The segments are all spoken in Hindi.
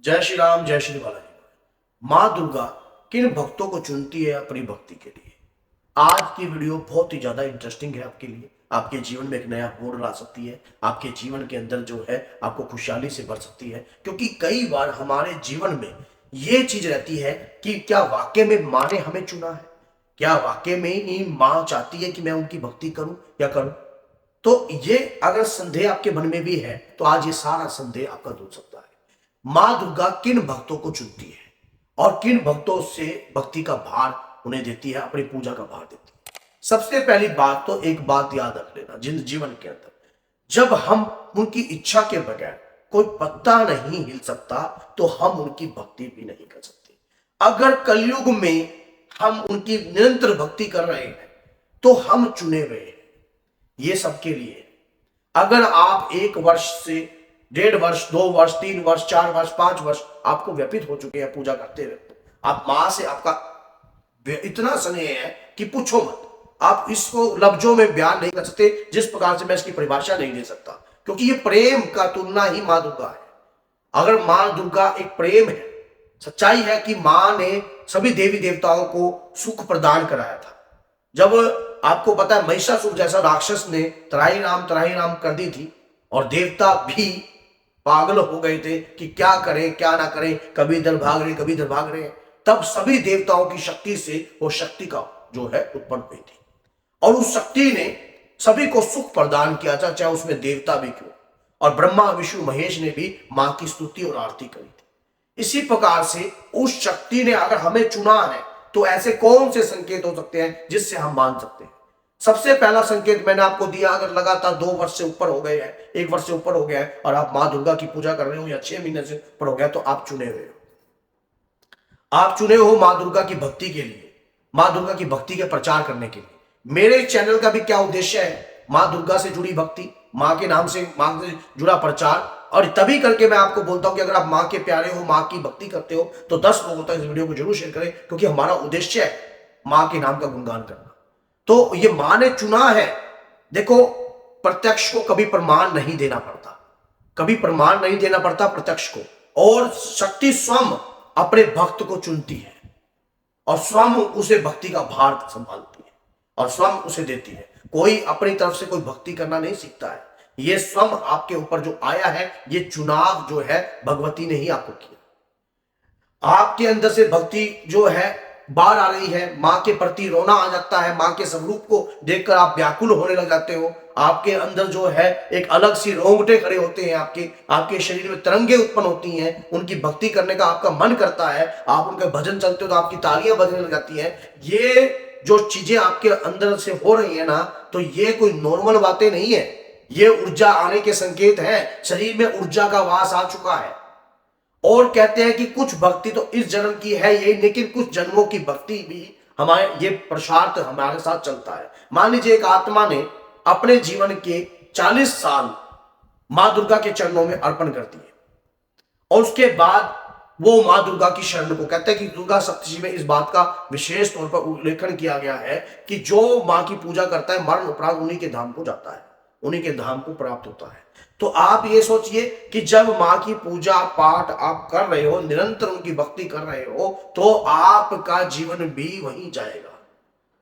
जय श्री राम, जय श्री बालाजी। माँ दुर्गा किन भक्तों को चुनती है अपनी भक्ति के लिए। आज की वीडियो बहुत ही ज्यादा इंटरेस्टिंग है आपके लिए। आपके जीवन में एक नया मोड़ ला सकती है। आपके जीवन के अंदर जो है आपको खुशहाली से भर सकती है, क्योंकि कई बार हमारे जीवन में ये चीज रहती है कि क्या वाकई में माँ ने हमें चुना है, क्या वाकई में ही माँ चाहती है कि मैं उनकी भक्ति करूं या करूं। तो ये अगर संदेह आपके मन में भी है तो आज ये सारा संदेह आपका दूर सकता है। माँ दुर्गा किन भक्तों को चुनती है और किन भक्तों से भक्ति का भार उन्हें देती है, अपनी पूजा का भार देती है। सबसे पहली बात तो एक बात याद रख लेना, जीवन के अंदर जब हम उनकी इच्छा के बगैर कोई पत्ता नहीं हिल सकता तो हम उनकी भक्ति भी नहीं कर सकते। अगर कलयुग में हम उनकी निरंतर भक्ति कर रहे हैं तो हम चुने हुए हैं। ये सबके लिए। अगर आप 1 वर्ष से 1.5 वर्ष, 2 वर्ष, 3 वर्ष, 4 वर्ष, 5 वर्ष आपको व्यतीत हो चुके हैं पूजा करते हुए, आप मां से आपका इतना स्नेह है कि पूछो मत। आप इसको लफ्जों में बयान नहीं कर सकते, जिस प्रकार से मैं इसकी परिभाषा नहीं दे सकता, क्योंकि ये प्रेम का तुलना ही मां दुर्गा है। अगर मां दुर्गा एक प्रेम है, सच्चाई है कि मां ने सभी देवी देवताओं को सुख प्रदान कराया था। जब आपको पता है महिषासुर जैसा राक्षस ने त्राही राम कर दी थी और देवता भी पागल हो गए थे कि क्या करें क्या ना करें, कभी इधर भाग रहे कभी इधर भाग रहे, तब सभी देवताओं की शक्ति से वो शक्ति का जो है उत्पन्न हुई थी और उस शक्ति ने सभी को सुख प्रदान किया था, चाहे उसमें देवता भी क्यों। और ब्रह्मा विष्णु महेश ने भी मां की स्तुति और आरती करी थी। इसी प्रकार से उस शक्ति ने अगर हमें चुना है तो ऐसे कौन से संकेत हो सकते हैं जिससे हम मान सकते हैं। सबसे पहला संकेत मैंने आपको दिया, अगर लगातार 2 वर्ष से ऊपर हो गए हैं, 1 वर्ष से ऊपर हो गया है और आप मां दुर्गा की पूजा कर रहे हो, या 6 महीने से ऊपर हो गया तो आप चुने हुए हो। आप चुने हो मां दुर्गा की भक्ति के लिए, मां दुर्गा की भक्ति के प्रचार करने के लिए। मेरे चैनल का भी क्या उद्देश्य है, मां दुर्गा से जुड़ी भक्ति, मां के नाम से, मां से जुड़ा प्रचार। और तभी करके मैं आपको बोलता हूं कि अगर आप मां के प्यारे हो, मां की भक्ति करते हो तो 10 लोगों तक इस वीडियो को जरूर शेयर करें, क्योंकि हमारा उद्देश्य है मां के नाम का गुणगान करना। तो ये मां ने चुना है। देखो, प्रत्यक्ष को कभी प्रमाण नहीं देना पड़ता, कभी प्रमाण नहीं देना पड़ता प्रत्यक्ष को। और शक्ति स्वयं अपने भक्त को चुनती है और स्वयं उसे भक्ति का भार संभालती है और स्वयं उसे देती है। कोई अपनी तरफ से कोई भक्ति करना नहीं सीखता है, ये स्वयं आपके ऊपर जो आया है, ये चुनाव जो है भगवती ने ही आपको किया। आपके अंदर से भक्ति जो है बाहर आ रही है, मां के प्रति रोना आ जाता है, मां के स्वरूप को देखकर आप व्याकुल होने लग जाते हो। आपके अंदर जो है एक अलग सी रोंगटे खड़े होते हैं, आपके शरीर में तरंगे उत्पन्न होती हैं, उनकी भक्ति करने का आपका मन करता है। आप उनके भजन चलते हो तो आपकी तालियां बजने लग जाती हैं। ये जो चीजें आपके अंदर से हो रही है ना, तो ये कोई नॉर्मल बातें नहीं है, ये ऊर्जा आने के संकेत है। शरीर में ऊर्जा का वास आ चुका है। और कहते हैं कि कुछ भक्ति तो इस जन्म की है ये, लेकिन कुछ जन्मों की भक्ति भी हमारे, ये प्रसाद हमारे साथ चलता है। मान लीजिए एक आत्मा ने अपने जीवन के 40 साल मां दुर्गा के चरणों में अर्पण कर दिए और उसके बाद वो मां दुर्गा की शरण को, कहते हैं कि दुर्गा सप्तशती में इस बात का विशेष तौर पर उल्लेखन किया गया है कि जो मां की पूजा करता है मरण उपरांत उन्हीं के धाम को जाता है, उन्हीं के धाम को प्राप्त होता है। तो आप ये सोचिए कि जब मां की पूजा पाठ आप कर रहे हो, निरंतर उनकी भक्ति कर रहे हो, तो आपका जीवन भी वहीं जाएगा।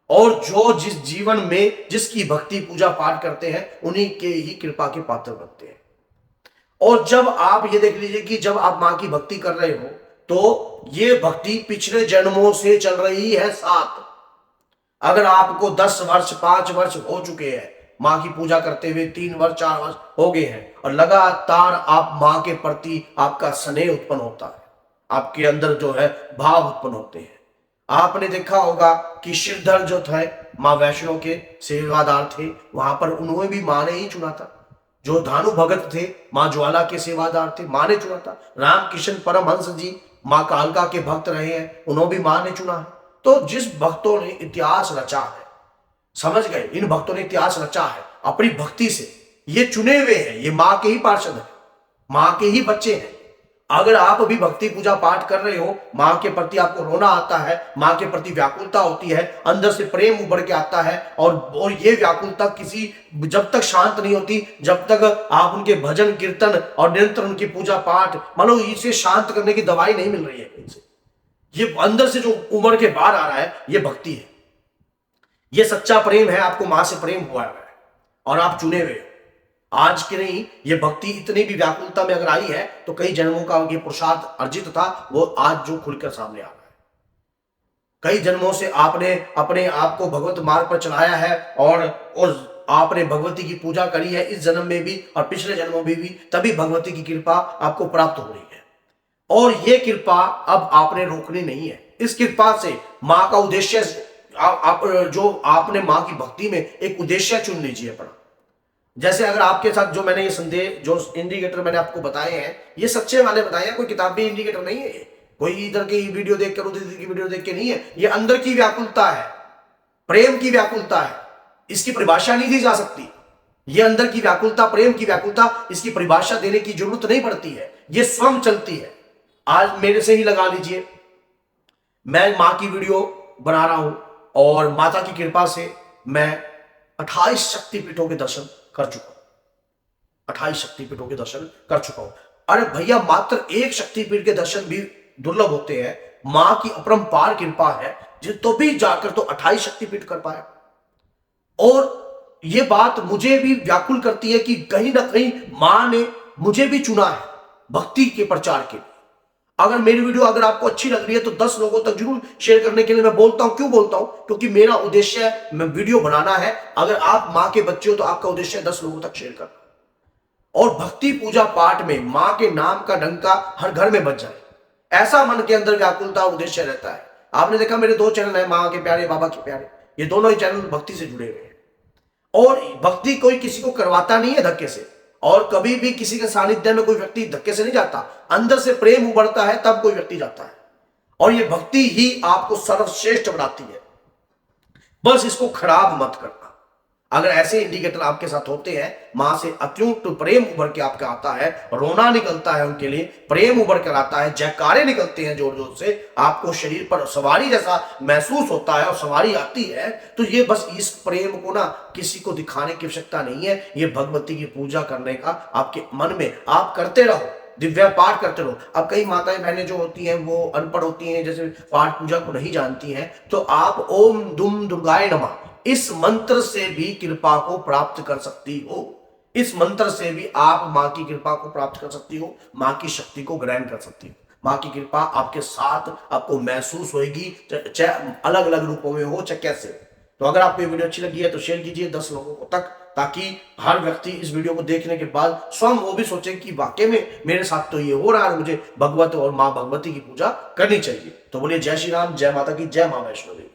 और जो जिस जीवन में जिसकी भक्ति पूजा पाठ करते हैं उन्हीं के ही कृपा के पात्र बनते हैं। और जब आप ये देख लीजिए कि जब आप मां की भक्ति कर रहे हो तो ये भक्ति पिछले जन्मों से चल रही है साथ। अगर आपको 10 वर्ष 5 वर्ष हो चुके हैं मां की पूजा करते हुए, 3 वर्ष 4 वर्ष हो गए हैं और लगातार आप मां के प्रति आपका स्नेह उत्पन्न होता है, आपके अंदर जो है भाव उत्पन्न होते हैं। आपने देखा होगा कि श्रीधर जो थे मां वैष्णो के सेवादार थे, वहां पर उन्होंने भी मां ने ही चुना था। जो धानु भगत थे मां ज्वाला के सेवादार थे, मां ने चुना था। रामकृष्ण परमहंस जी मां कालका के भक्त रहे हैं, उन्होंने भी मां ने चुना है। तो जिस भक्तों ने इतिहास रचा है, समझ गए, इन भक्तों ने इतिहास रचा है अपनी भक्ति से, ये चुने हुए हैं, ये मां के ही पार्षद है, मां के ही बच्चे हैं। अगर आप अभी भक्ति पूजा पाठ कर रहे हो, मां के प्रति आपको रोना आता है, मां के प्रति व्याकुलता होती है, अंदर से प्रेम उभर के आता है, और ये व्याकुलता किसी जब तक शांत नहीं होती, जब तक आप उनके भजन कीर्तन और निरंतर उनकी पूजा पाठ, मानो इसे शांत करने की दवाई नहीं मिल रही है इनसे, ये अंदर से जो उमड़ के बाहर आ रहा है, ये भक्ति है, ये सच्चा प्रेम है। आपको मां से प्रेम हुआ है और आप चुने हुए हो। आज की नहीं, ये भक्ति इतनी भी व्याकुलता में अगर आई है तो कई जन्मों का ये पुरुषार्थ अर्जित था, वो आज जो खुलकर सामने आ रहा है। कई जन्मों से आपने अपने आप को भगवत मार्ग पर चलाया है, और आपने भगवती की पूजा करी है इस जन्म में भी और पिछले जन्मों में भी, तभी भगवती की कृपा आपको प्राप्त हो रही है। और ये कृपा अब आपने रोकनी नहीं है। इस कृपा से मां का उद्देश्य, आप जो आपने मां की भक्ति में एक उद्देश्य चुन लीजिए अपना। जैसे अगर आपके साथ जो मैंने ये संदेश, जो इंडिकेटर मैंने आपको बताए हैं, ये सच्चे वाले बताए हैं, कोई किताबी इंडिकेटर नहीं है, कोई इधर की वीडियो देख कर उधर की वीडियो देख के नहीं है। ये अंदर की व्याकुलता है, प्रेम की व्याकुलता है, इसकी परिभाषा नहीं दी जा सकती। ये अंदर की व्याकुलता, प्रेम की व्याकुलता, इसकी परिभाषा देने की जरूरत नहीं पड़ती है, ये स्वयं चलती है। आज मेरे से ही लगा लीजिए, मैं मां की वीडियो बना रहा हूं और माता की कृपा से मैं 28 शक्तिपीठों के दर्शन कर चुका हूं, 28 शक्तिपीठों के दर्शन कर चुका हूं। अरे भैया, मात्र एक शक्तिपीठ के दर्शन भी दुर्लभ होते हैं, मां की अपरंपार कृपा है जो तो भी जाकर तो 28 शक्तिपीठ कर पाया। और यह बात मुझे भी व्याकुल करती है कि कहीं ना कहीं मां ने मुझे भी चुना है भक्ति के प्रचार के लिए। अगर मेरी वीडियो अगर आपको अच्छी लग रही है तो 10 लोगों तक जरूर शेयर करने के लिए मैं बोलता हूं। क्यों बोलता हूं? क्योंकि मेरा उद्देश्य है, मैं वीडियो बनाना है। अगर आप मां के बच्चे हो तो आपका उद्देश्य है 10 लोगों तक शेयर करना, और भक्ति पूजा पाठ में मां के नाम का डंका हर घर में बज जाए, ऐसा मन के अंदर व्याकुलता उद्देश्य रहता है। आपने देखा मेरे 2 चैनल है, मां के प्यारे, बाबा के प्यारे, ये दोनों ही चैनल भक्ति से जुड़े हुए हैं। और भक्ति कोई किसी को करवाता नहीं है धक्के से, और कभी भी किसी के सानिध्य में कोई व्यक्ति धक्के से नहीं जाता, अंदर से प्रेम उभरता है तब कोई व्यक्ति जाता है। और ये भक्ति ही आपको सर्वश्रेष्ठ बनाती है, बस इसको खराब मत करना। अगर ऐसे इंडिकेटर आपके साथ होते हैं, मां से अत्यंत प्रेम उभर के आपका आता है, रोना निकलता है उनके लिए, प्रेम उभर कर आता है, जयकारे निकलते हैं जोर जोर से, आपको शरीर पर सवारी जैसा महसूस होता है और सवारी आती है, तो ये बस इस प्रेम को ना किसी को दिखाने की आवश्यकता नहीं है। ये भगवती की पूजा करने का आपके मन में आप करते रहो, दिव्य पाठ करते रहो। अब कई माताएं बहनें जो होती हैं वो अनपढ़ होती हैं, जैसे पाठ पूजा को नहीं जानती हैं, तो आप ओम दुम दुर्गाय नमः इस मंत्र से भी कृपा को प्राप्त कर सकती हो। इस मंत्र से भी आप मां की कृपा को प्राप्त कर सकती हो, मां की शक्ति को ग्रहण कर सकती हो। मां की कृपा आपके साथ आपको महसूस होगी, चाहे अलग अलग रूपों में हो, चाहे कैसे। तो अगर आपको ये वीडियो अच्छी लगी है तो शेयर कीजिए 10 लोगों को तक, ताकि हर व्यक्ति इस वीडियो को देखने के बाद स्वयं वो भी सोचे कि वाकई में मेरे साथ तो ये हो रहा है, मुझे भगवत और मां भगवती की पूजा करनी चाहिए। तो बोलिए जय श्री राम, जय माता की, जय मां वैष्णो देवी।